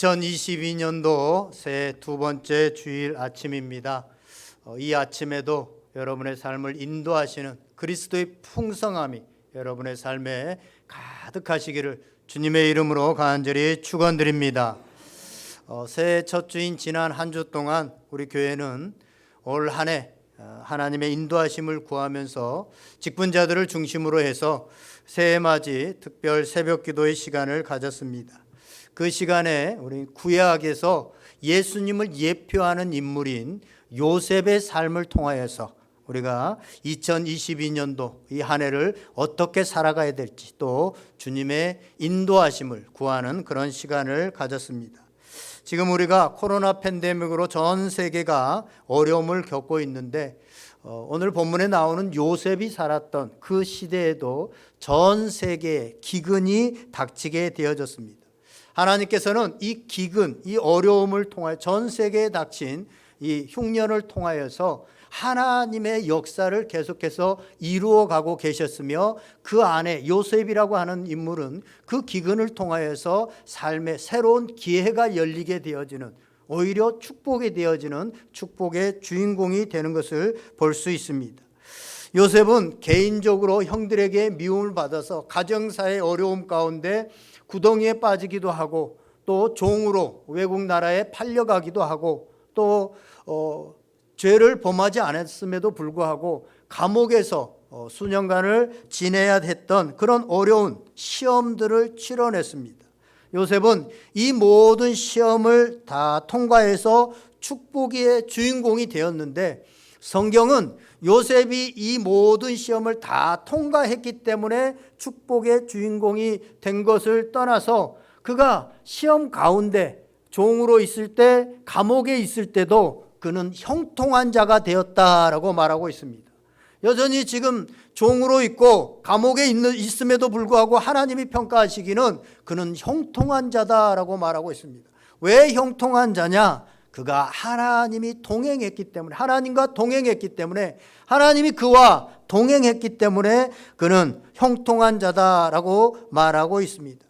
2022년도 새해 두 번째 주일 아침입니다. 이 아침에도 여러분의 삶을 인도하시는 그리스도의 풍성함이 여러분의 삶에 가득하시기를 주님의 이름으로 간절히 축원드립니다. 새해 첫 주인 지난 한 주 동안 우리 교회는 올 한 해 하나님의 인도하심을 구하면서 직분자들을 중심으로 해서 새해 맞이 특별 새벽 기도의 시간을 가졌습니다. 그 시간에 우리 구약에서 예수님을 예표하는 인물인 요셉의 삶을 통하여서 우리가 2022년도 이 한 해를 어떻게 살아가야 될지 또 주님의 인도하심을 구하는 그런 시간을 가졌습니다. 지금 우리가 코로나 팬데믹으로 전 세계가 어려움을 겪고 있는데 오늘 본문에 나오는 요셉이 살았던 그 시대에도 전 세계에 기근이 닥치게 되어졌습니다. 하나님께서는 이 기근, 이 어려움을 통하여 전 세계에 닥친 이 흉년을 통하여서 하나님의 역사를 계속해서 이루어가고 계셨으며 그 안에 요셉이라고 하는 인물은 그 기근을 통하여서 삶의 새로운 기회가 열리게 되어지는 오히려 축복이 되어지는 축복의 주인공이 되는 것을 볼 수 있습니다. 요셉은 개인적으로 형들에게 미움을 받아서 가정사의 어려움 가운데 구덩이에 빠지기도 하고 또 종으로 외국 나라에 팔려가기도 하고 또 죄를 범하지 않았음에도 불구하고 감옥에서 수년간을 지내야 했던 그런 어려운 시험들을 치러냈습니다. 요셉은 이 모든 시험을 다 통과해서 축복의 주인공이 되었는데 성경은 요셉이 이 모든 시험을 다 통과했기 때문에 축복의 주인공이 된 것을 떠나서 그가 시험 가운데 종으로 있을 때 감옥에 있을 때도 그는 형통한 자가 되었다라고 말하고 있습니다. 여전히 지금 종으로 있고 감옥에 있음에도 불구하고 하나님이 평가하시기는 그는 형통한 자다라고 말하고 있습니다. 왜 형통한 자냐? 그가 하나님이 동행했기 때문에 하나님과 동행했기 때문에 하나님이 그와 동행했기 때문에 그는 형통한 자다라고 말하고 있습니다.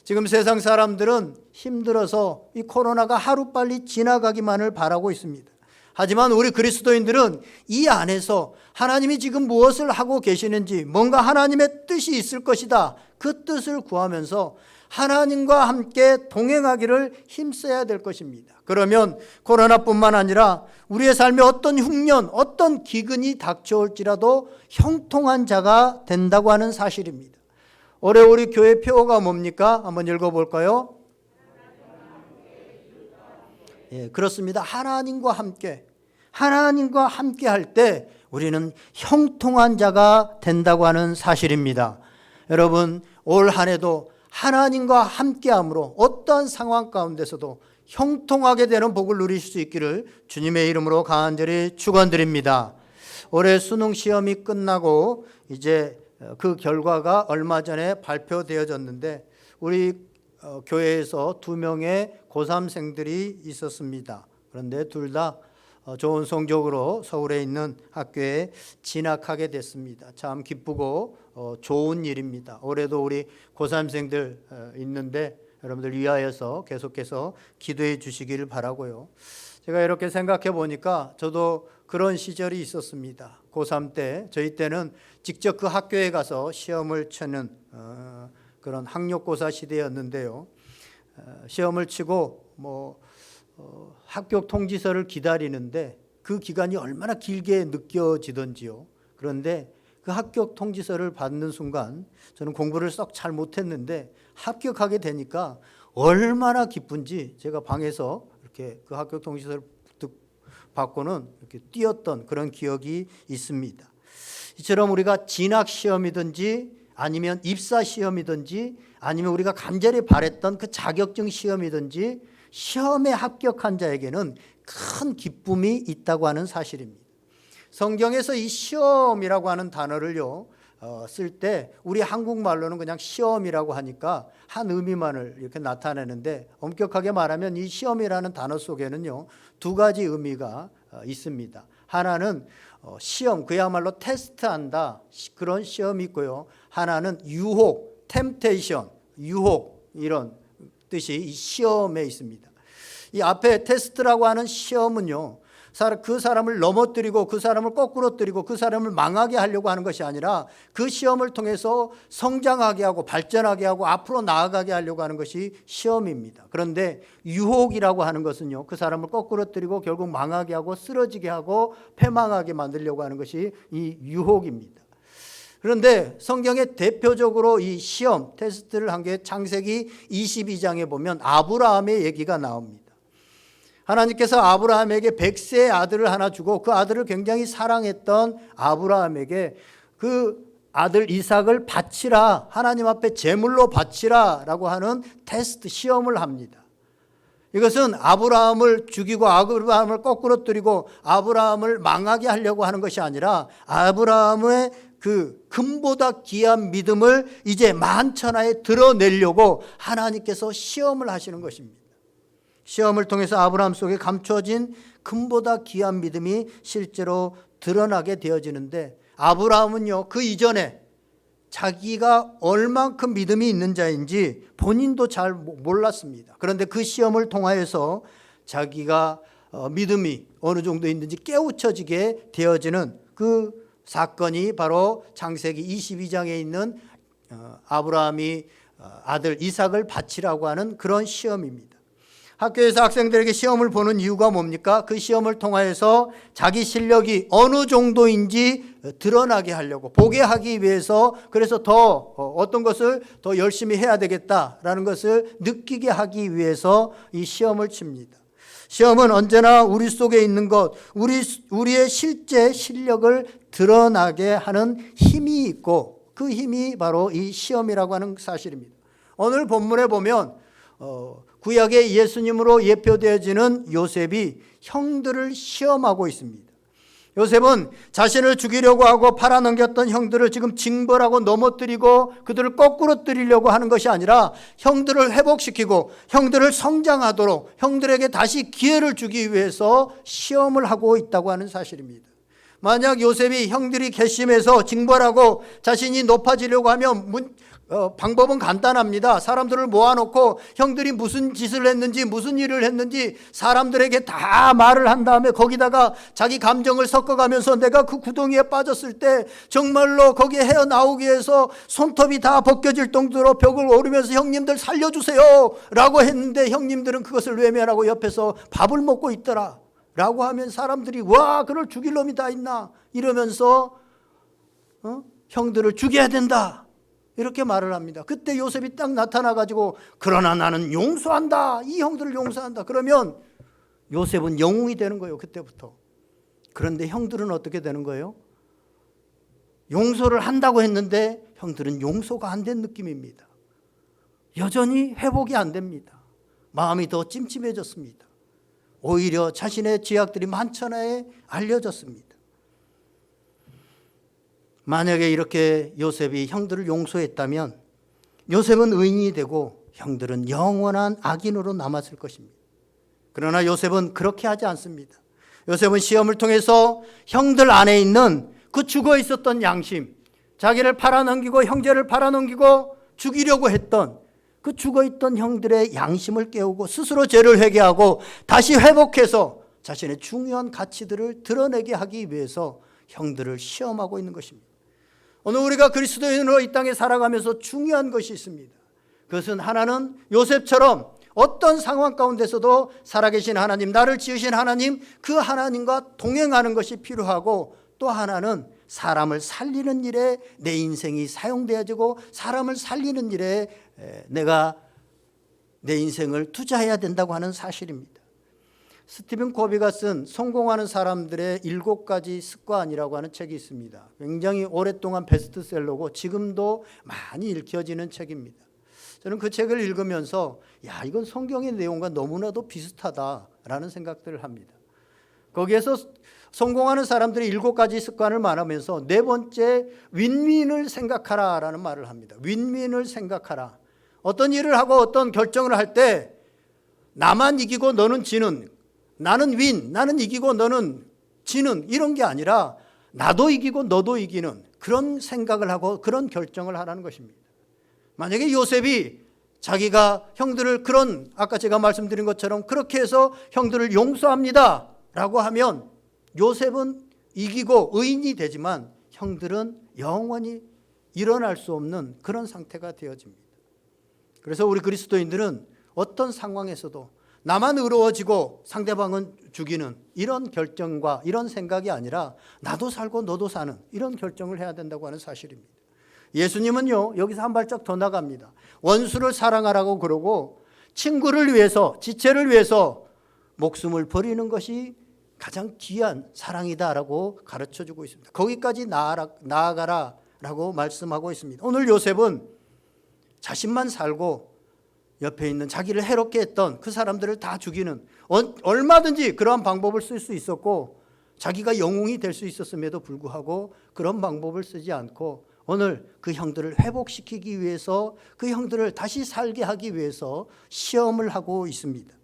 지금 세상 사람들은 힘들어서 이 코로나가 하루빨리 지나가기만을 바라고 있습니다. 하지만 우리 그리스도인들은 이 안에서 하나님이 지금 무엇을 하고 계시는지 뭔가 하나님의 뜻이 있을 것이다. 그 뜻을 구하면서 하나님과 함께 동행하기를 힘써야 될 것입니다. 그러면 코로나뿐만 아니라 우리의 삶에 어떤 흉년, 어떤 기근이 닥쳐올지라도 형통한 자가 된다고 하는 사실입니다. 올해 우리 교회 표어가 뭡니까? 한번 읽어볼까요? 예, 그렇습니다. 하나님과 함께 할 때 우리는 형통한 자가 된다고 하는 사실입니다. 여러분, 올 한 해도 하나님과 함께함으로 어떠한 상황 가운데서도 형통하게 되는 복을 누리실 수 있기를 주님의 이름으로 간절히 축원드립니다. 올해 수능 시험이 끝나고 이제 그 결과가 얼마 전에 발표되어졌는데 우리 교회에서 2명의 고3생들이 있었습니다. 그런데 둘 다 좋은 성적으로 서울에 있는 학교에 진학하게 됐습니다. 참 기쁘고 좋은 일입니다. 올해도 우리 고3생들 있는데 여러분들 위하여서 계속해서 기도해 주시기를 바라고요. 제가 이렇게 생각해 보니까 저도 그런 시절이 있었습니다. 고3 때 저희 때는 직접 그 학교에 가서 시험을 치는 그런 학력고사 시대였는데요. 시험을 치고 합격 통지서를 기다리는데 그 기간이 얼마나 길게 느껴지던지요. 그런데 그 합격 통지서를 받는 순간 저는 공부를 썩 잘 못했는데 합격하게 되니까 얼마나 기쁜지 제가 방에서 이렇게 그 합격 통지서를 받고는 이렇게 뛰었던 그런 기억이 있습니다. 이처럼 우리가 진학 시험이든지 아니면 입사 시험이든지 아니면 우리가 간절히 바랬던 그 자격증 시험이든지 시험에 합격한 자에게는 큰 기쁨이 있다고 하는 사실입니다. 성경에서 이 시험이라고 하는 단어를요 쓸 때 우리 한국말로는 그냥 시험이라고 하니까 한 의미만을 이렇게 나타내는데 엄격하게 말하면 이 시험이라는 단어 속에는요 두 가지 의미가 있습니다. 하나는 시험, 그야말로 테스트한다 그런 시험이 있고요. 하나는 유혹, 템테이션, 유혹 이런 뜻이 이 시험에 있습니다. 이 앞에 테스트라고 하는 시험은요, 그 사람을 넘어뜨리고 그 사람을 거꾸로 뜨리고 그 사람을 망하게 하려고 하는 것이 아니라 그 시험을 통해서 성장하게 하고 발전하게 하고 앞으로 나아가게 하려고 하는 것이 시험입니다. 그런데 유혹이라고 하는 것은요, 그 사람을 거꾸로 뜨리고 결국 망하게 하고 쓰러지게 하고 패망하게 만들려고 하는 것이 이 유혹입니다. 그런데 성경에 대표적으로 이 시험, 테스트를 한 게 창세기 22장에 보면 아브라함의 얘기가 나옵니다. 하나님께서 아브라함에게 100세의 아들을 하나 주고 그 아들을 굉장히 사랑했던 아브라함에게 그 아들 이삭을 바치라, 하나님 앞에 제물로 바치라 라고 하는 테스트, 시험을 합니다. 이것은 아브라함을 죽이고 아브라함을 거꾸로 뜨리고 아브라함을 망하게 하려고 하는 것이 아니라 아브라함의 그 금보다 귀한 믿음을 이제 만천하에 드러내려고 하나님께서 시험을 하시는 것입니다. 시험을 통해서 아브라함 속에 감춰진 금보다 귀한 믿음이 실제로 드러나게 되어지는데, 아브라함은요, 그 이전에 자기가 얼만큼 믿음이 있는 자인지 본인도 잘 몰랐습니다. 그런데 그 시험을 통하여서 자기가 믿음이 어느 정도 있는지 깨우쳐지게 되어지는 그 사건이 바로 창세기 22장에 있는 아브라함이 아들 이삭을 바치라고 하는 그런 시험입니다. 학교에서 학생들에게 시험을 보는 이유가 뭡니까? 그 시험을 통하여서 자기 실력이 어느 정도인지 드러나게 하려고, 보게 하기 위해서, 그래서 더 어떤 것을 더 열심히 해야 되겠다라는 것을 느끼게 하기 위해서 이 시험을 칩니다. 시험은 언제나 우리 속에 있는 것, 우리의 실제 실력을 드러나게 하는 힘이 있고, 그 힘이 바로 이 시험이라고 하는 사실입니다. 오늘 본문에 보면 구약의 예수님으로 예표되어지는 요셉이 형들을 시험하고 있습니다. 요셉은 자신을 죽이려고 하고 팔아넘겼던 형들을 지금 징벌하고 넘어뜨리고 그들을 거꾸로 뜨리려고 하는 것이 아니라 형들을 회복시키고 형들을 성장하도록 형들에게 다시 기회를 주기 위해서 시험을 하고 있다고 하는 사실입니다. 만약 요셉이 형들이 괘씸해서 징벌하고 자신이 높아지려고 하면 방법은 간단합니다. 사람들을 모아놓고 형들이 무슨 짓을 했는지 무슨 일을 했는지 사람들에게 다 말을 한 다음에 거기다가 자기 감정을 섞어가면서 내가 그 구덩이에 빠졌을 때 정말로 거기에 헤어나오기 위해서 손톱이 다 벗겨질 정도로 벽을 오르면서 형님들 살려주세요 라고 했는데 형님들은 그것을 외면하고 옆에서 밥을 먹고 있더라 라고 하면 사람들이 와, 그걸 죽일 놈이 다 있나 이러면서 형들을 죽여야 된다 이렇게 말을 합니다. 그때 요셉이 딱 나타나가지고 그러나 나는 용서한다, 이 형들을 용서한다. 그러면 요셉은 영웅이 되는 거예요, 그때부터. 그런데 형들은 어떻게 되는 거예요? 용서를 한다고 했는데 형들은 용서가 안 된 느낌입니다. 여전히 회복이 안 됩니다. 마음이 더 찜찜해졌습니다. 오히려 자신의 죄악들이 만천하에 알려졌습니다. 만약에 이렇게 요셉이 형들을 용서했다면 요셉은 의인이 되고 형들은 영원한 악인으로 남았을 것입니다. 그러나 요셉은 그렇게 하지 않습니다. 요셉은 시험을 통해서 형들 안에 있는 그 죽어 있었던 양심, 자기를 팔아넘기고 형제를 팔아넘기고 죽이려고 했던 그 죽어있던 형들의 양심을 깨우고 스스로 죄를 회개하고 다시 회복해서 자신의 중요한 가치들을 드러내게 하기 위해서 형들을 시험하고 있는 것입니다. 오늘 우리가 그리스도인으로 이 땅에 살아가면서 중요한 것이 있습니다. 그것은 하나는 요셉처럼 어떤 상황 가운데서도 살아계신 하나님, 나를 지으신 하나님, 그 하나님과 동행하는 것이 필요하고, 또 하나는 사람을 살리는 일에 내 인생이 사용되어지고 사람을 살리는 일에 내가 내 인생을 투자해야 된다고 하는 사실입니다. 스티븐 코비가 쓴 성공하는 사람들의 7가지 습관이라고 하는 책이 있습니다. 굉장히 오랫동안 베스트셀러고 지금도 많이 읽혀지는 책입니다. 저는 그 책을 읽으면서 이건 성경의 내용과 너무나도 비슷하다라는 생각들을 합니다. 거기에서 성공하는 사람들의 7가지 습관을 말하면서 4번째, 윈윈을 생각하라라는 말을 합니다. 윈윈을 생각하라. 어떤 일을 하고 어떤 결정을 할 때 나만 이기고 너는 지는, 나는 윈, 나는 이기고 너는 지는, 이런 게 아니라 나도 이기고 너도 이기는 그런 생각을 하고 그런 결정을 하라는 것입니다. 만약에 요셉이 자기가 형들을 아까 제가 말씀드린 것처럼 그렇게 해서 형들을 용서합니다 라고 하면 요셉은 이기고 의인이 되지만 형들은 영원히 일어날 수 없는 그런 상태가 되어집니다. 그래서 우리 그리스도인들은 어떤 상황에서도 나만 의로워지고 상대방은 죽이는 이런 결정과 이런 생각이 아니라 나도 살고 너도 사는 이런 결정을 해야 된다고 하는 사실입니다. 예수님은요, 여기서 한 발짝 더 나갑니다. 원수를 사랑하라고 그러고 친구를 위해서, 지체를 위해서 목숨을 버리는 것이 가장 귀한 사랑이다라고 가르쳐주고 있습니다. 거기까지 나아가라라고 말씀하고 있습니다. 오늘 요셉은 자신만 살고 옆에 있는 자기를 해롭게 했던 그 사람들을 다 죽이는, 얼마든지 그러한 방법을 쓸 수 있었고 자기가 영웅이 될 수 있었음에도 불구하고 그런 방법을 쓰지 않고 오늘 그 형들을 회복시키기 위해서, 그 형들을 다시 살게 하기 위해서 시험을 하고 있습니다.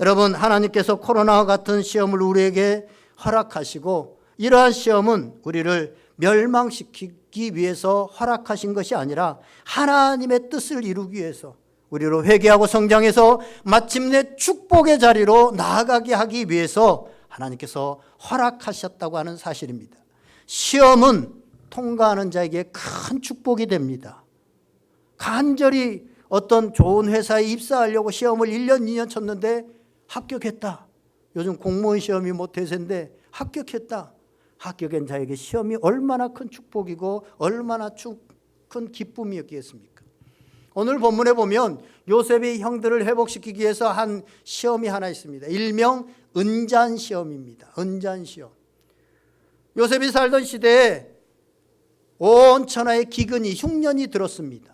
여러분, 하나님께서 코로나와 같은 시험을 우리에게 허락하시고 이러한 시험은 우리를 멸망시키기 위해서 허락하신 것이 아니라 하나님의 뜻을 이루기 위해서, 우리로 회개하고 성장해서 마침내 축복의 자리로 나아가게 하기 위해서 하나님께서 허락하셨다고 하는 사실입니다. 시험은 통과하는 자에게 큰 축복이 됩니다. 간절히 어떤 좋은 회사에 입사하려고 시험을 1년, 2년 쳤는데 합격했다. 요즘 공무원 시험이 뭐 대세인데 합격했다. 합격한 자에게 시험이 얼마나 큰 축복이고 얼마나 큰 기쁨이었겠습니까? 오늘 본문에 보면 요셉이 형들을 회복시키기 위해서 한 시험이 하나 있습니다. 일명 은잔 시험입니다. 은잔 시험. 요셉이 살던 시대에 온 천하의 기근이, 흉년이 들었습니다.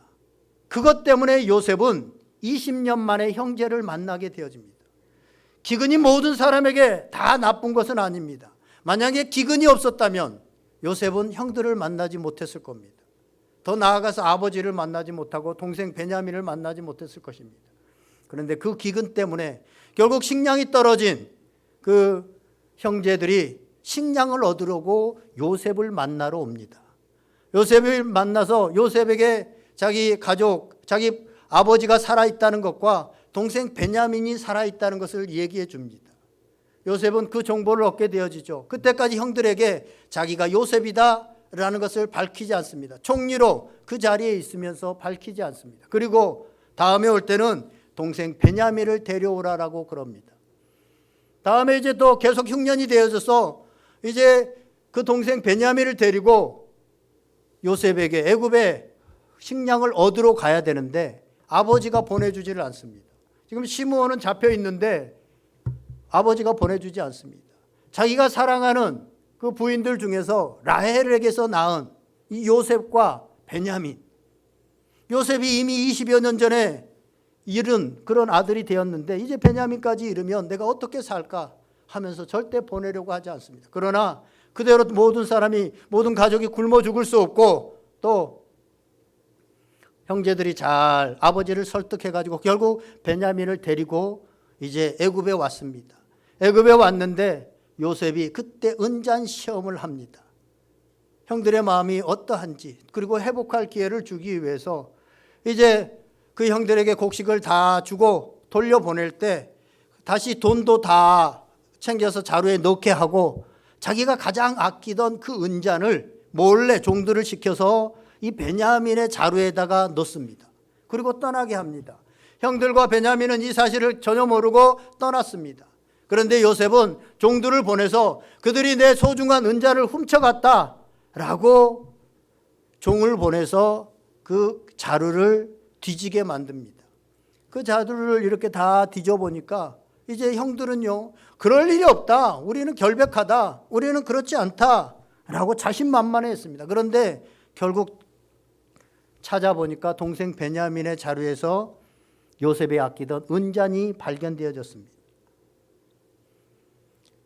그것 때문에 요셉은 20년 만에 형제를 만나게 되어집니다. 기근이 모든 사람에게 다 나쁜 것은 아닙니다. 만약에 기근이 없었다면 요셉은 형들을 만나지 못했을 겁니다. 더 나아가서 아버지를 만나지 못하고 동생 베냐민을 만나지 못했을 것입니다. 그런데 그 기근 때문에 결국 식량이 떨어진 그 형제들이 식량을 얻으려고 요셉을 만나러 옵니다. 요셉을 만나서 요셉에게 자기 가족, 자기 아버지가 살아있다는 것과 동생 베냐민이 살아있다는 것을 얘기해 줍니다. 요셉은 그 정보를 얻게 되어지죠. 그때까지 형들에게 자기가 요셉이다 라는 것을 밝히지 않습니다. 총리로 그 자리에 있으면서 밝히지 않습니다. 그리고 다음에 올 때는 동생 베냐민을 데려오라라고 그럽니다. 다음에 이제 또 계속 흉년이 되어져서 이제 그 동생 베냐민을 데리고 요셉에게 애굽에 식량을 얻으러 가야 되는데 아버지가 보내주지를 않습니다. 지금 시므온은 잡혀 있는데 아버지가 보내주지 않습니다. 자기가 사랑하는 그 부인들 중에서 라헬에게서 낳은 이 요셉과 베냐민, 요셉이 이미 20여 년 전에 잃은 그런 아들이 되었는데 이제 베냐민까지 잃으면 내가 어떻게 살까 하면서 절대 보내려고 하지 않습니다. 그러나 그대로 모든 가족이 굶어 죽을 수 없고 또 형제들이 잘 아버지를 설득해가지고 결국 베냐민을 데리고 이제 애굽에 왔습니다. 애굽에 왔는데 요셉이 그때 은잔 시험을 합니다. 형들의 마음이 어떠한지, 그리고 회복할 기회를 주기 위해서 이제 그 형들에게 곡식을 다 주고 돌려보낼 때 다시 돈도 다 챙겨서 자루에 넣게 하고 자기가 가장 아끼던 그 은잔을 몰래 종들을 시켜서 이 베냐민의 자루에다가 넣습니다. 그리고 떠나게 합니다. 형들과 베냐민은 이 사실을 전혀 모르고 떠났습니다. 그런데 요셉은 종들을 보내서 그들이 내 소중한 은잔을 훔쳐갔다라고 종을 보내서 그 자루를 뒤지게 만듭니다. 그 자루를 이렇게 다 뒤져보니까 이제 형들은요, 그럴 일이 없다, 우리는 결백하다, 우리는 그렇지 않다라고 자신만만했습니다. 그런데 결국 찾아보니까 동생 베냐민의 자루에서 요셉이 아끼던 은잔이 발견되어졌습니다.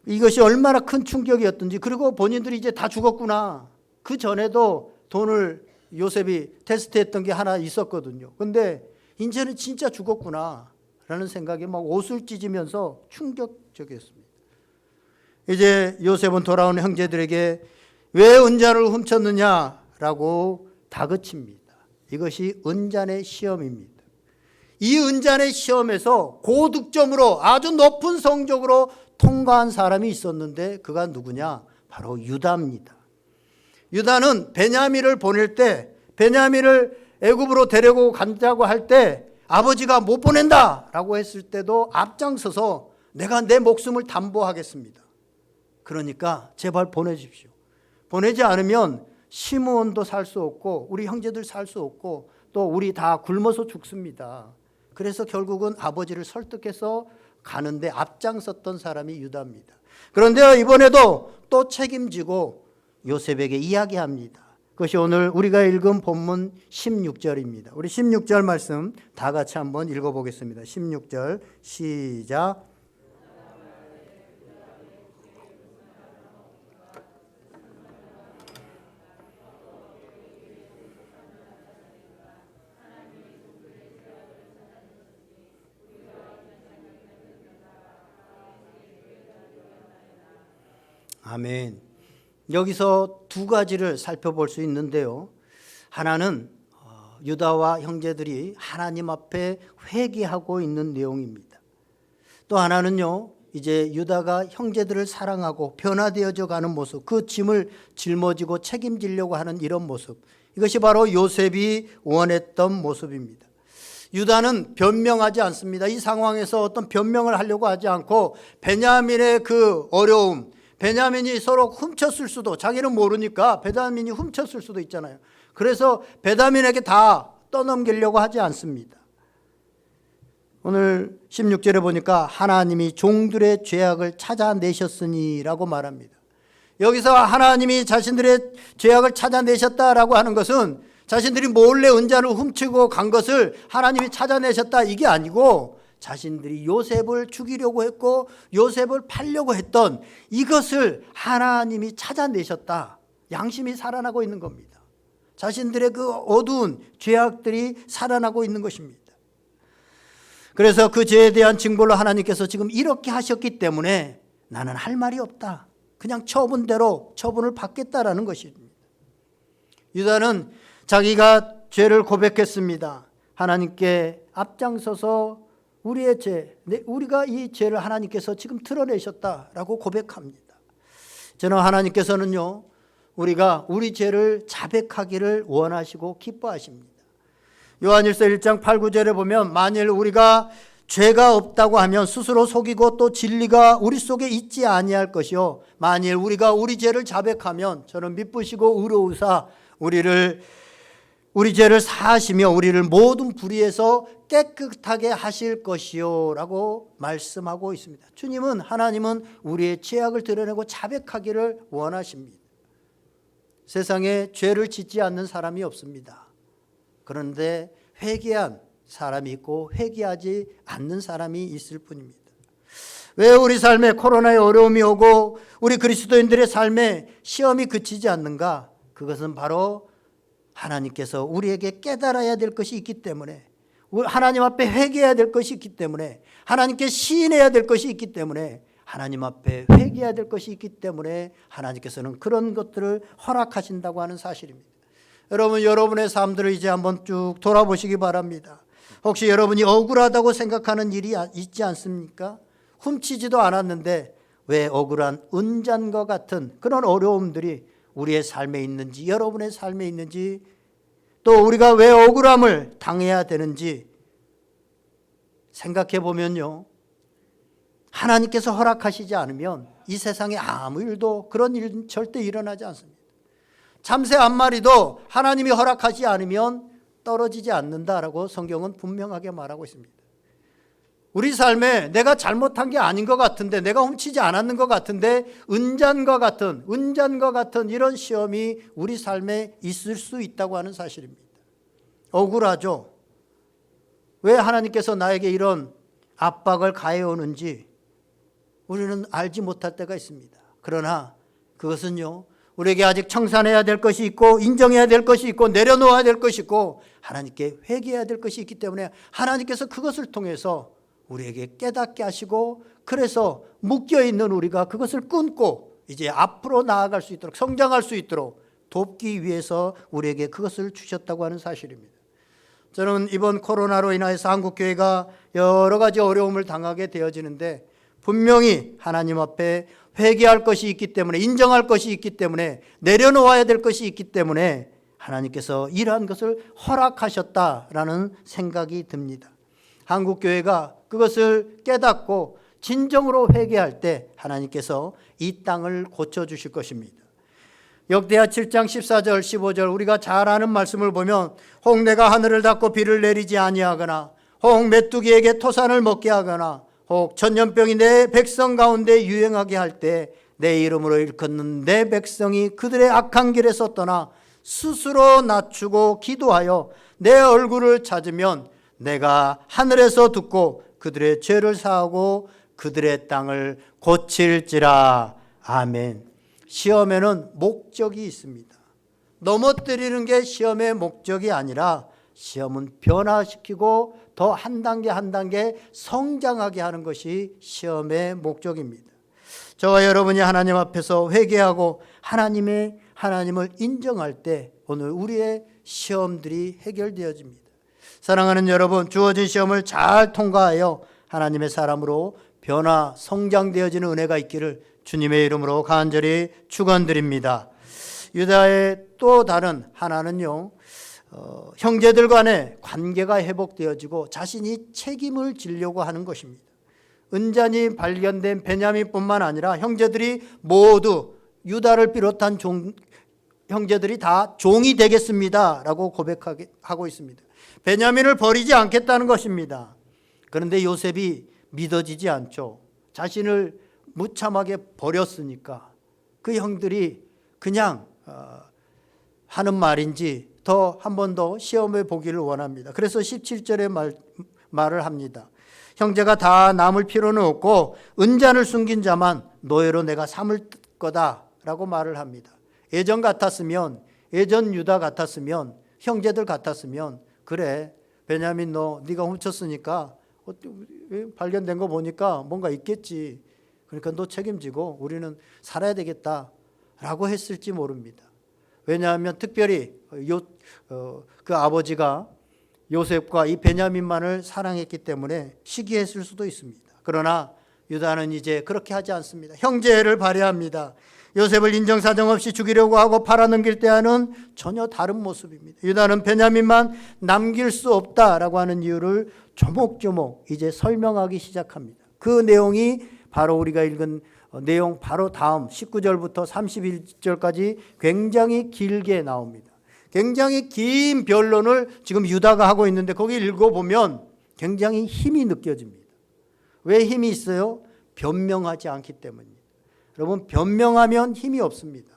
이것이 얼마나 큰 충격이었던지, 그리고 본인들이 이제 다 죽었구나. 그 전에도 돈을 요셉이 테스트했던 게 하나 있었거든요. 근데 이제는 진짜 죽었구나 라는 생각에 막 옷을 찢으면서 충격적이었습니다. 이제 요셉은 돌아온 형제들에게 왜 은잔을 훔쳤느냐라고 다그칩니다. 이것이 은잔의 시험입니다. 이 은잔의 시험에서 고득점으로 아주 높은 성적으로 통과한 사람이 있었는데 그가 누구냐? 바로 유다입니다. 유다는 베냐민을 보낼 때, 베냐민을 애굽으로 데리고 간다고 할 때 아버지가 못 보낸다라고 했을 때도 앞장서서 내가 내 목숨을 담보하겠습니다. 그러니까 제발 보내십시오. 보내지 않으면 시므온도 살 수 없고 우리 형제들 살 수 없고 또 우리 다 굶어서 죽습니다. 그래서 결국은 아버지를 설득해서 가는데 앞장섰던 사람이 유다입니다. 그런데 이번에도 또 책임지고 요셉에게 이야기합니다. 그것이 오늘 우리가 읽은 본문 16절입니다. 우리 16절 말씀 다 같이 한번 읽어보겠습니다. 16절 시작. 아멘. 여기서 두 가지를 살펴볼 수 있는데요. 하나는 유다와 형제들이 하나님 앞에 회개하고 있는 내용입니다. 또 하나는요, 이제 유다가 형제들을 사랑하고 변화되어져 가는 모습, 그 짐을 짊어지고 책임지려고 하는 이런 모습, 이것이 바로 요셉이 원했던 모습입니다. 유다는 변명하지 않습니다. 이 상황에서 어떤 변명을 하려고 하지 않고 베냐민의 그 어려움, 베냐민이 서로 훔쳤을 수도, 자기는 모르니까 베냐민이 훔쳤을 수도 있잖아요. 그래서 베냐민에게 다 떠넘기려고 하지 않습니다. 오늘 16절에 보니까 하나님이 종들의 죄악을 찾아내셨으니라고 말합니다. 여기서 하나님이 자신들의 죄악을 찾아내셨다라고 하는 것은 자신들이 몰래 은잔을 훔치고 간 것을 하나님이 찾아내셨다 이게 아니고 자신들이 요셉을 죽이려고 했고 요셉을 팔려고 했던 이것을 하나님이 찾아내셨다. 양심이 살아나고 있는 겁니다. 자신들의 그 어두운 죄악들이 살아나고 있는 것입니다. 그래서 그 죄에 대한 징벌로 하나님께서 지금 이렇게 하셨기 때문에 나는 할 말이 없다. 그냥 처분대로 처분을 받겠다라는 것입니다. 유다는 자기가 죄를 고백했습니다. 하나님께 앞장서서 우리의 죄, 우리가 이 죄를 하나님께서 지금 드러내셨다라고 고백합니다. 저는 하나님께서는요, 우리가 우리 죄를 자백하기를 원하시고 기뻐하십니다. 요한일서 1장 8, 9절에 보면 만일 우리가 죄가 없다고 하면 스스로 속이고 또 진리가 우리 속에 있지 아니할 것이요 만일 우리가 우리 죄를 자백하면 저는 미쁘시고 의로우사 우리 죄를 사하시며 우리를 모든 불의에서 깨끗하게 하실 것이요 라고 말씀하고 있습니다. 주님은, 하나님은 우리의 죄악을 드러내고 자백하기를 원하십니다. 세상에 죄를 짓지 않는 사람이 없습니다. 그런데 회개한 사람이 있고 회개하지 않는 사람이 있을 뿐입니다. 왜 우리 삶에 코로나의 어려움이 오고 우리 그리스도인들의 삶에 시험이 그치지 않는가? 그것은 바로 하나님께서 우리에게 깨달아야 될 것이 있기 때문에, 하나님 앞에 회개해야 될 것이 있기 때문에, 하나님께 시인해야 될 것이 있기 때문에, 하나님 앞에 회개해야 될 것이 있기 때문에 하나님께서는 그런 것들을 허락하신다고 하는 사실입니다. 여러분, 여러분의 삶들을 이제 한번 쭉 돌아보시기 바랍니다. 혹시 여러분이 억울하다고 생각하는 일이 있지 않습니까? 훔치지도 않았는데 왜 억울한 은잔과 같은 그런 어려움들이 우리의 삶에 있는지, 여러분의 삶에 있는지, 또 우리가 왜 억울함을 당해야 되는지 생각해 보면요, 하나님께서 허락하시지 않으면 이 세상에 아무 일도, 그런 일 절대 일어나지 않습니다. 참새 한 마리도 하나님이 허락하지 않으면 떨어지지 않는다라고 성경은 분명하게 말하고 있습니다. 우리 삶에 내가 잘못한 게 아닌 것 같은데, 내가 훔치지 않았는 것 같은데 은잔과 같은 이런 시험이 우리 삶에 있을 수 있다고 하는 사실입니다. 억울하죠. 왜 하나님께서 나에게 이런 압박을 가해오는지 우리는 알지 못할 때가 있습니다. 그러나 그것은요, 우리에게 아직 청산해야 될 것이 있고 인정해야 될 것이 있고 내려놓아야 될 것이 있고 하나님께 회개해야 될 것이 있기 때문에 하나님께서 그것을 통해서 우리에게 깨닫게 하시고, 그래서 묶여있는 우리가 그것을 끊고 이제 앞으로 나아갈 수 있도록, 성장할 수 있도록 돕기 위해서 우리에게 그것을 주셨다고 하는 사실입니다. 저는 이번 코로나로 인해서 한국교회가 여러 가지 어려움을 당하게 되어지는데 분명히 하나님 앞에 회개할 것이 있기 때문에, 인정할 것이 있기 때문에, 내려놓아야 될 것이 있기 때문에 하나님께서 이러한 것을 허락하셨다라는 생각이 듭니다. 한국교회가 그것을 깨닫고 진정으로 회개할 때 하나님께서 이 땅을 고쳐주실 것입니다. 역대하 7장 14절 15절 우리가 잘 아는 말씀을 보면 혹 내가 하늘을 닫고 비를 내리지 아니하거나 혹 메뚜기에게 토산을 먹게 하거나 혹 천년병이 내 백성 가운데 유행하게 할 때 내 이름으로 일컫는 내 백성이 그들의 악한 길에서 떠나 스스로 낮추고 기도하여 내 얼굴을 찾으면 내가 하늘에서 듣고 그들의 죄를 사하고 그들의 땅을 고칠지라. 아멘. 시험에는 목적이 있습니다. 넘어뜨리는 게 시험의 목적이 아니라 시험은 변화시키고 더 한 단계 한 단계 성장하게 하는 것이 시험의 목적입니다. 저와 여러분이 하나님 앞에서 회개하고 하나님을 인정할 때 오늘 우리의 시험들이 해결되어집니다. 사랑하는 여러분, 주어진 시험을 잘 통과하여 하나님의 사람으로 변화 성장되어지는 은혜가 있기를 주님의 이름으로 간절히 축원드립니다. 유다의 또 다른 하나는요, 형제들 간의 관계가 회복되어지고 자신이 책임을 지려고 하는 것입니다. 은잔이 발견된 베냐민뿐만 아니라 형제들이 모두 유다를 비롯한 형제들이 다 종이 되겠습니다라고 고백하고 있습니다. 베냐민을 버리지 않겠다는 것입니다. 그런데 요셉이 믿어지지 않죠. 자신을 무참하게 버렸으니까 그 형들이 그냥 하는 말인지 더 한 번 더 시험해 보기를 원합니다. 그래서 17절에 말을 합니다. 형제가 다 남을 필요는 없고 은잔을 숨긴 자만 노예로 내가 삼을 거다라고 말을 합니다. 예전 같았으면, 예전 유다 같았으면, 형제들 같았으면, 그래 베냐민 네가 훔쳤으니까 발견된 거 보니까 뭔가 있겠지. 그러니까 너 책임지고 우리는 살아야 되겠다라고 했을지 모릅니다. 왜냐하면 특별히 그 아버지가 요셉과 이 베냐민만을 사랑했기 때문에 시기했을 수도 있습니다. 그러나 유다는 이제 그렇게 하지 않습니다. 형제를 발휘합니다. 요셉을 인정사정 없이 죽이려고 하고 팔아넘길 때와는 전혀 다른 모습입니다. 유다는 베냐민만 남길 수 없다라고 하는 이유를 조목조목 이제 설명하기 시작합니다. 그 내용이 바로 우리가 읽은 내용 바로 다음 19절부터 31절까지 굉장히 길게 나옵니다. 굉장히 긴 변론을 지금 유다가 하고 있는데 거기 읽어보면 굉장히 힘이 느껴집니다. 왜 힘이 있어요? 변명하지 않기 때문입니다. 여러분, 변명하면 힘이 없습니다.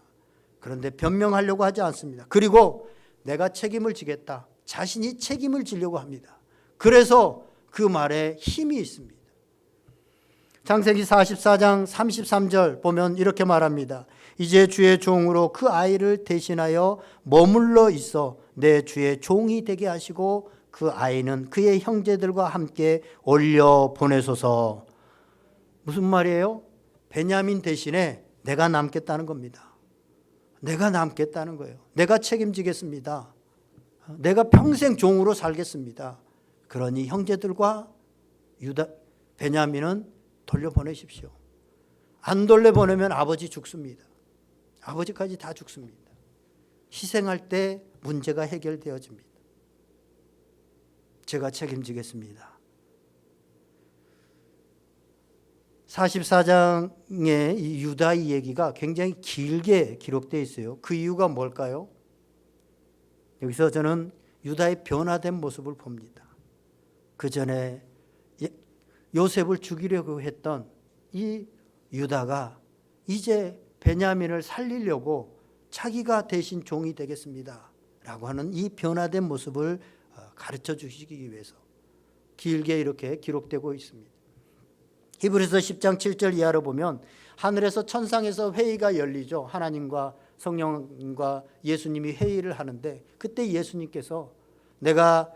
그런데 변명하려고 하지 않습니다. 그리고 내가 책임을 지겠다. 자신이 책임을 지려고 합니다. 그래서 그 말에 힘이 있습니다. 창세기 44장 33절 보면 이렇게 말합니다. 이제 주의 종으로 그 아이를 대신하여 머물러 있어 내 주의 종이 되게 하시고 그 아이는 그의 형제들과 함께 올려 보내소서. 무슨 말이에요? 베냐민 대신에 내가 남겠다는 겁니다. 내가 남겠다는 거예요. 내가 책임지겠습니다. 내가 평생 종으로 살겠습니다. 그러니 형제들과 베냐민은 돌려보내십시오. 안 돌려보내면 아버지 죽습니다. 아버지까지 다 죽습니다. 희생할 때 문제가 해결되어집니다. 제가 책임지겠습니다. 44장의 이 유다의 얘기가 굉장히 길게 기록되어 있어요. 그 이유가 뭘까요? 여기서 저는 유다의 변화된 모습을 봅니다. 그 전에 요셉을 죽이려고 했던 이 유다가 이제 베냐민을 살리려고 자기가 대신 종이 되겠습니다 라고 하는 이 변화된 모습을 가르쳐 주시기 위해서 길게 이렇게 기록되고 있습니다. 히브리서 10장 7절 이하로 보면 하늘에서 천상에서 회의가 열리죠. 하나님과 성령과 예수님이 회의를 하는데 그때 예수님께서 내가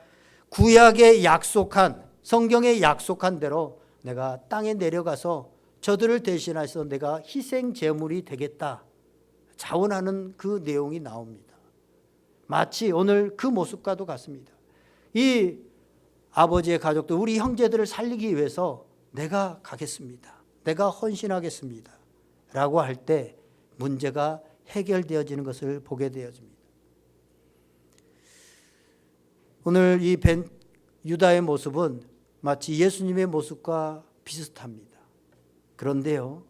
구약에 약속한, 성경에 약속한 대로 내가 땅에 내려가서 저들을 대신해서 내가 희생 제물이 되겠다 자원하는 그 내용이 나옵니다. 마치 오늘 그 모습과도 같습니다. 이 아버지의 가족들, 우리 형제들을 살리기 위해서 내가 가겠습니다. 내가 헌신하겠습니다. 라고 할 때 문제가 해결되어지는 것을 보게 되어집니다. 오늘 이 유다의 모습은 마치 예수님의 모습과 비슷합니다. 그런데요,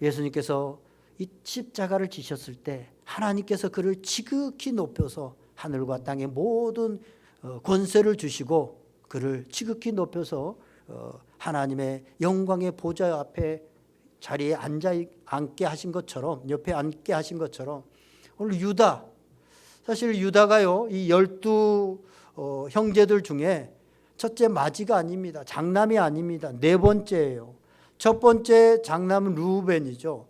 예수님께서 이 십자가를 지셨을 때 하나님께서 그를 지극히 높여서 하늘과 땅의 모든 권세를 주시고 그를 지극히 높여서 하나님의 영광의 보좌 앞에 자리에 앉게 하신 것처럼, 옆에 앉게 하신 것처럼 오늘 유다, 사실 유다가요 이 12 형제들 중에 첫째 마지가 아닙니다. 장남이 아닙니다. 네 번째예요. 첫 번째 장남은 루벤이죠.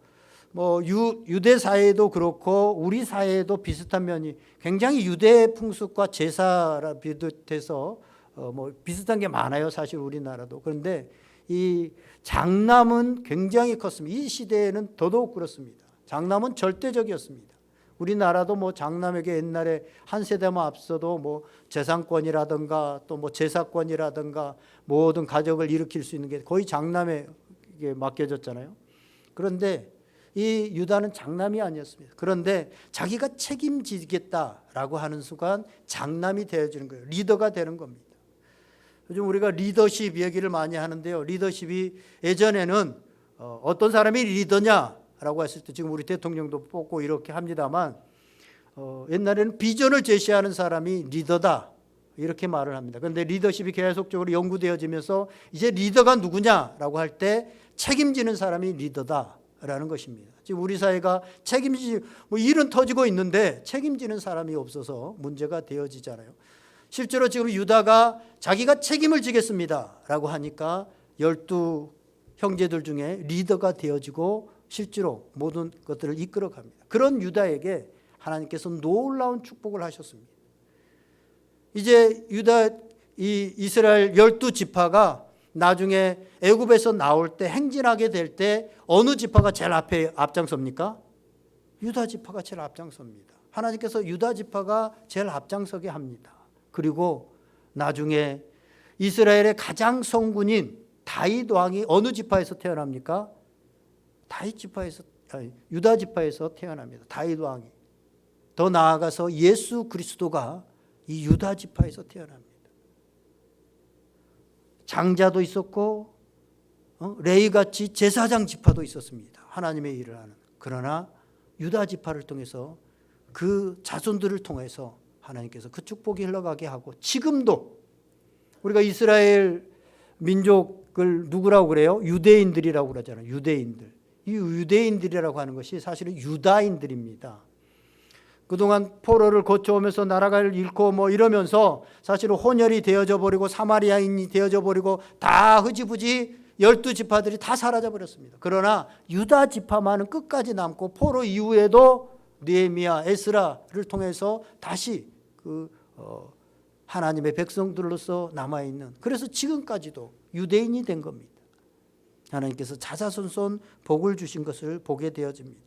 유대 사회도 그렇고 우리 사회에도 비슷한 면이, 굉장히 유대 풍습과 제사라 비롯해서 비슷한 게 많아요. 사실 우리나라도. 그런데 이 장남은 굉장히 컸습니다. 이 시대에는 더더욱 그렇습니다. 장남은 절대적이었습니다. 우리나라도 장남에게 옛날에 한 세대만 앞서도 재산권이라든가 또 제사권이라든가 모든 가족을 일으킬 수 있는 게 거의 장남에게 맡겨졌잖아요. 그런데 이 유다는 장남이 아니었습니다. 그런데 자기가 책임지겠다라고 하는 순간 장남이 되어지는 거예요. 리더가 되는 겁니다. 요즘 우리가 리더십 얘기를 많이 하는데요. 리더십이 예전에는 어떤 사람이 리더냐라고 했을 때, 지금 우리 대통령도 뽑고 이렇게 합니다만 옛날에는 비전을 제시하는 사람이 리더다 이렇게 말을 합니다. 그런데 리더십이 계속적으로 연구되어지면서 이제 리더가 누구냐라고 할 때 책임지는 사람이 리더다라는 것입니다. 지금 우리 사회가 일은 터지고 있는데 책임지는 사람이 없어서 문제가 되어지잖아요. 실제로 지금 유다가 자기가 책임을 지겠습니다 라고 하니까 12 형제들 중에 리더가 되어지고 실제로 모든 것들을 이끌어 갑니다. 그런 유다에게 하나님께서 놀라운 축복을 하셨습니다. 이제 이스라엘 12지파가 나중에 애굽에서 나올 때 행진하게 될 때 어느 지파가 제일 앞장섭니까? 유다 지파가 제일 앞장섭니다. 하나님께서 유다 지파가 제일 앞장서게 합니다. 그리고 나중에 이스라엘의 가장 성군인 다윗 왕이 어느 지파에서 태어납니까? 유다 지파에서 태어납니다. 다윗 왕이. 더 나아가서 예수 그리스도가 이 유다 지파에서 태어납니다. 장자도 있었고 레위같이 제사장 지파도 있었습니다. 하나님의 일을 하는. 그러나 유다 지파를 통해서 그 자손들을 통해서 하나님께서 그 축복이 흘러가게 하고, 지금도 우리가 이스라엘 민족을 누구라고 그래요? 유대인들이라고 그러잖아요. 유대인들. 이 유대인들이라고 하는 것이 사실은 유다인들입니다. 그동안 포로를 거쳐오면서 나라를 잃고 이러면서 사실은 혼혈이 되어져 버리고 사마리아인이 되어져 버리고 다 흐지부지 12지파들이 다 사라져 버렸습니다. 그러나 유다 지파만은 끝까지 남고 포로 이후에도 느헤미야, 에스라를 통해서 다시 하나님의 백성들로서 남아있는, 그래서 지금까지도 유대인이 된 겁니다. 하나님께서 자자손손 복을 주신 것을 보게 되어집니다.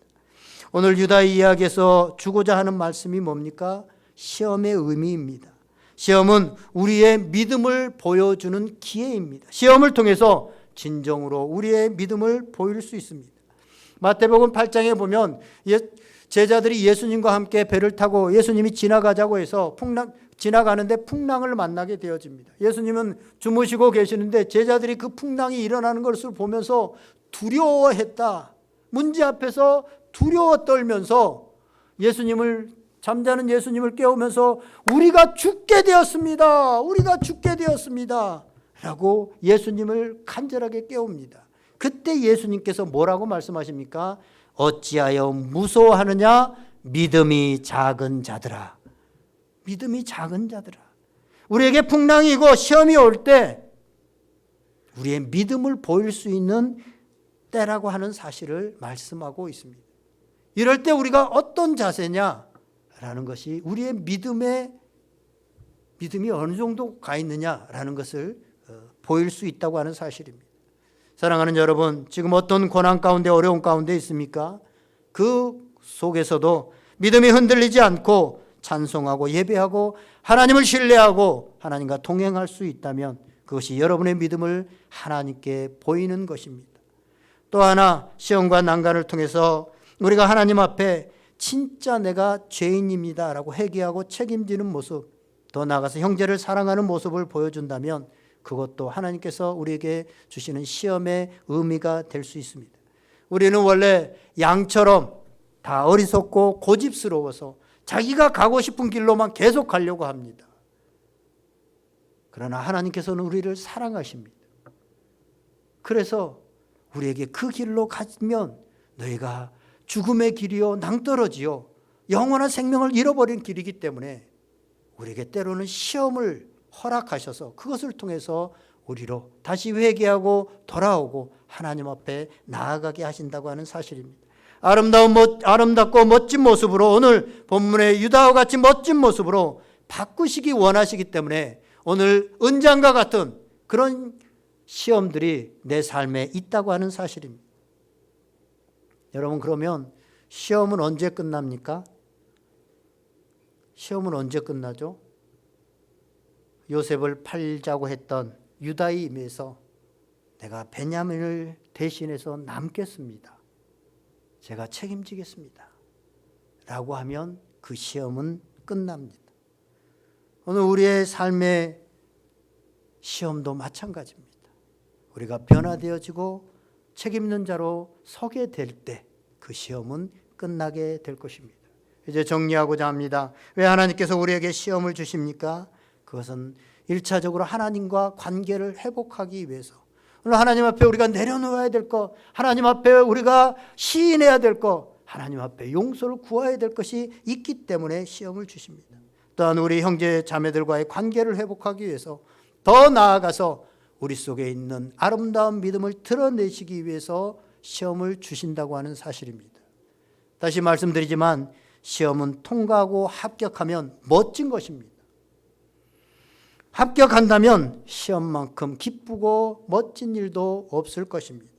오늘 유다의 이야기에서 주고자 하는 말씀이 뭡니까? 시험의 의미입니다. 시험은 우리의 믿음을 보여주는 기회입니다. 시험을 통해서 진정으로 우리의 믿음을 보일 수 있습니다. 마태복음 8장에 보면 제자들이 예수님과 함께 배를 타고 예수님이 지나가자고 해서 지나가는데 풍랑을 만나게 되어집니다. 예수님은 주무시고 계시는데 제자들이 그 풍랑이 일어나는 것을 보면서 두려워했다. 문제 앞에서 두려워 떨면서 잠자는 예수님을 깨우면서 우리가 죽게 되었습니다. 우리가 죽게 되었습니다. 라고 예수님을 간절하게 깨웁니다. 그때 예수님께서 뭐라고 말씀하십니까? 어찌하여 무서워하느냐? 믿음이 작은 자들아. 믿음이 작은 자들아. 우리에게 풍랑이고 시험이 올 때 우리의 믿음을 보일 수 있는 때라고 하는 사실을 말씀하고 있습니다. 이럴 때 우리가 어떤 자세냐라는 것이 우리의 믿음이 어느 정도 가 있느냐라는 것을 보일 수 있다고 하는 사실입니다. 사랑하는 여러분, 지금 어떤 고난 가운데 어려움 가운데 있습니까? 그 속에서도 믿음이 흔들리지 않고 찬송하고 예배하고 하나님을 신뢰하고 하나님과 동행할 수 있다면 그것이 여러분의 믿음을 하나님께 보이는 것입니다. 또 하나, 시험과 난관을 통해서 우리가 하나님 앞에 진짜 내가 죄인입니다 라고 회개하고 책임지는 모습, 더 나아가서 형제를 사랑하는 모습을 보여준다면 그것도 하나님께서 우리에게 주시는 시험의 의미가 될 수 있습니다. 우리는 원래 양처럼 다 어리석고 고집스러워서 자기가 가고 싶은 길로만 계속 가려고 합니다. 그러나 하나님께서는 우리를 사랑하십니다. 그래서 우리에게 그 길로 가면 너희가 죽음의 길이요 낭떠러지요 영원한 생명을 잃어버린 길이기 때문에 우리에게 때로는 시험을 허락하셔서 그것을 통해서 우리로 다시 회개하고 돌아오고 하나님 앞에 나아가게 하신다고 하는 사실입니다. 아름답고 멋진 모습으로, 오늘 본문의 유다와 같이 멋진 모습으로 바꾸시기 원하시기 때문에 오늘 은장과 같은 그런 시험들이 내 삶에 있다고 하는 사실입니다. 여러분, 그러면 시험은 언제 끝납니까? 시험은 언제 끝나죠? 요셉을 팔자고 했던 유다의 임에서 내가 베냐민을 대신해서 남겠습니다. 제가 책임지겠습니다. 라고 하면 그 시험은 끝납니다. 오늘 우리의 삶의 시험도 마찬가지입니다. 우리가 변화되어지고 책임있는 자로 서게 될 때 그 시험은 끝나게 될 것입니다. 이제 정리하고자 합니다. 왜 하나님께서 우리에게 시험을 주십니까? 그것은 1차적으로 하나님과 관계를 회복하기 위해서, 오늘 하나님 앞에 우리가 내려놓아야 될 것, 하나님 앞에 우리가 시인해야 될 것, 하나님 앞에 용서를 구해야 될 것이 있기 때문에 시험을 주십니다. 또한 우리 형제 자매들과의 관계를 회복하기 위해서, 더 나아가서 우리 속에 있는 아름다운 믿음을 드러내시기 위해서 시험을 주신다고 하는 사실입니다. 다시 말씀드리지만 시험은 통과하고 합격하면 멋진 것입니다. 합격한다면 시험만큼 기쁘고 멋진 일도 없을 것입니다.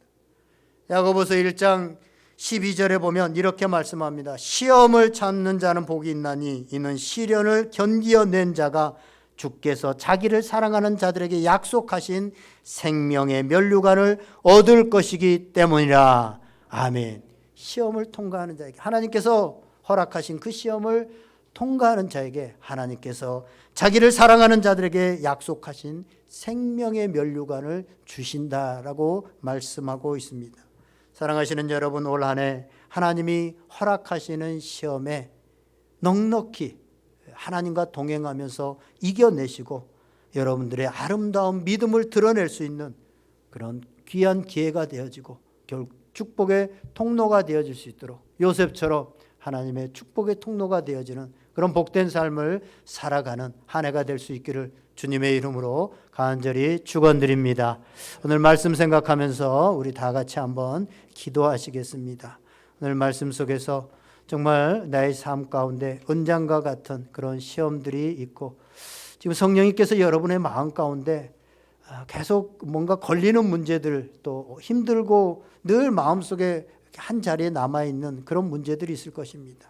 야고보서 1장 12절에 보면 이렇게 말씀합니다. 시험을 참는 자는 복이 있나니 이는 시련을 견디어낸 자가 주께서 자기를 사랑하는 자들에게 약속하신 생명의 면류관을 얻을 것이기 때문이라. 아멘. 시험을 통과하는 자에게, 하나님께서 허락하신 그 시험을 통과하는 자에게 하나님께서 자기를 사랑하는 자들에게 약속하신 생명의 면류관을 주신다라고 말씀하고 있습니다. 사랑하시는 여러분, 올 한 해 하나님이 허락하시는 시험에 넉넉히 하나님과 동행하면서 이겨내시고 여러분들의 아름다운 믿음을 드러낼 수 있는 그런 귀한 기회가 되어지고 결국 축복의 통로가 되어질 수 있도록 요셉처럼 하나님의 축복의 통로가 되어지는 그런 복된 삶을 살아가는 한 해가 될 수 있기를 주님의 이름으로 간절히 축원드립니다. 오늘 말씀 생각하면서 우리 다 같이 한번 기도하시겠습니다. 오늘 말씀 속에서 정말 나의 삶 가운데 은장과 같은 그런 시험들이 있고, 지금 성령님께서 여러분의 마음 가운데 계속 뭔가 걸리는 문제들, 또 힘들고 늘 마음속에 한 자리에 남아있는 그런 문제들이 있을 것입니다.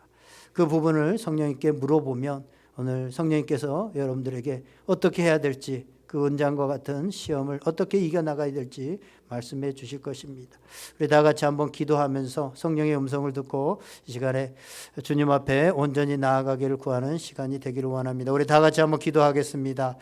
그 부분을 성령님께 물어보면 오늘 성령님께서 여러분들에게 어떻게 해야 될지, 그 은장과 같은 시험을 어떻게 이겨나가야 될지 말씀해 주실 것입니다. 우리 다 같이 한번 기도하면서 성령의 음성을 듣고 이 시간에 주님 앞에 온전히 나아가기를 구하는 시간이 되기를 원합니다. 우리 다 같이 한번 기도하겠습니다.